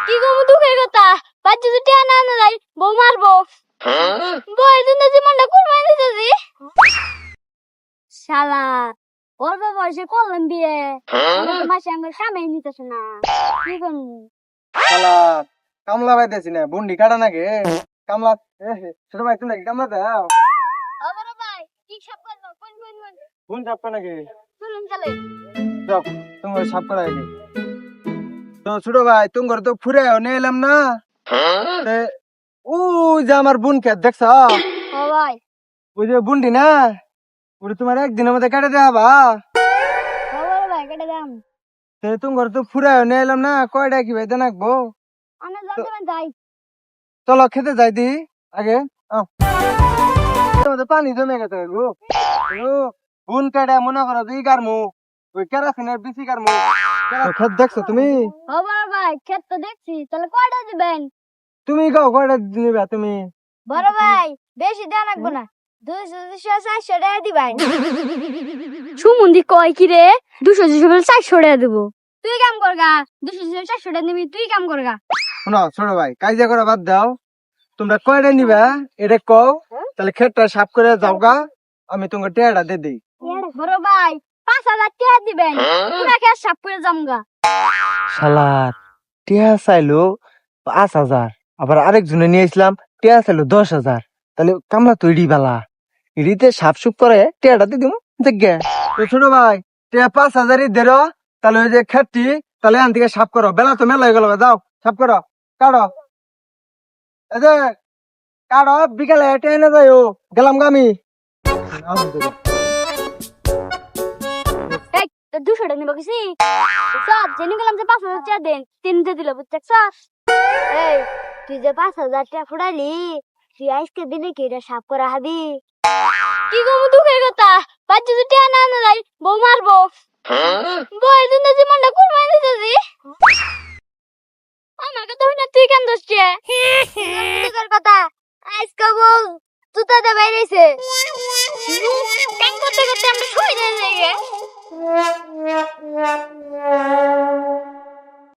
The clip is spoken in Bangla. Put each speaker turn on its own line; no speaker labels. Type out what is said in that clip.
কি গো দুঃখের কথা, বাচ্চা যদি আনা আনা যাই বউ মারবো। বউয়ের জন্য জীবনটা কুরবানি দিতেছি। শালা অল্প বয়সে করলাম বিয়ে, মাসে আমার কামাই নিতেছে না, কি করবো?
শালা কামলা পাইতেছি না, বুন্ডি কাটা নাকি কামলা? ছোট ভাই তুমি নাকি কামলা দাও?
বড় ভাই কি সব করবো? কোন কোন কোন
বুন সাপটা নাকি?
চলুন চলে।
যাও তোমার সাপ করা আগে। তো ছোট ভাই তোমার তো ফুরে নিয়ে এলাম না, তে ও যে আমার বোন কে দেখছ?
ও ভাই,
ওই যে বুন্ডি না, ওটা তোমার একদিনের মধ্যে কেটে দেওয়া বা।
ও বড় ভাই কেটে দাম।
তোমার তো ফুরে নিয়ে এলাম না, কয়টা কি ভাই দেনাকবো?
আমরা যাতে যাই।
চলো খেতে যাই দি আগে। আও। তোমাদের পানি জমে গেছে গো। বুন কাটা মনে করো দুই গারমু, ওই কেরাসিনের বিসি গারমু। খেত দেখছো তুমি?
ও বড় ভাই ক্ষেত তো দেখছি, তাহলে কয়টা দিবেন?
তুমি গাও কয়টা নিবা তুমি?
বড় ভাই বেশি দেওয়া লাগবো না, 200-400 টাকা দিবেন। সুমন্দি কয় কি রে, 200-400 টাকা দেবো। তুই কাম করগা, 200-400 টাকা নিবি, তুই কাম করগা।
শোনো ছোট ভাই, কাইজা করা বাদ দাও। তোমরা কয়টা নিবা এটা কও, তাহলে খেতটা সাফ করে যাও গা, আমি তোমাকে টেয়াটা দিয়ে দিই।
বড় ভাই 5,000 টাকা দিবেন, পুরা খেত সাফ করে যামগা।
শালার টিয়া চাইলো 5,000, আবার আরেকজনে নিয়ে আসলাম টিয়া চাইলো 10,000, তাহলে কামলা তো ইডি বালা, ইডিতে সাপ সুপ করে টিয়াটা দিয়ে দিব দেখবে। তো ছোট ভাই টিয়া 5,000 দে, তাহলে ওই যে খেতটি তাহলে এখান থেকে সাফ করো, বেলা তো মেলা হয়ে গেল, যাও সাফ করো, কাটো এই যে কাটো, বিকালে টিয়া এনে যাই, গেলাম গা আমি।
এই তো 200 টাকা নিব কিছু সব জেনে গেলাম যে 5,000 টাকা দেন, 3 দিল বুঝছস? এই তুই যে 5,000 টাকা ফুড়ালি, তুই আজকে দিনে কি এটা সাফ করা হবি? কি গো দুঃখের কথা, বাচ্চা যদি টাকা না আনা যাই বউ মারবো। বউয়ের জন্য জীবনটা কুরবানি দিতেছি। আমার কথা হই না, তুই কেন দোষছে? দুঃখের কথা, আজকে বউ জুতাতে বাইরেছে, কাম করতে করতে আমরা শুয়ে যাই।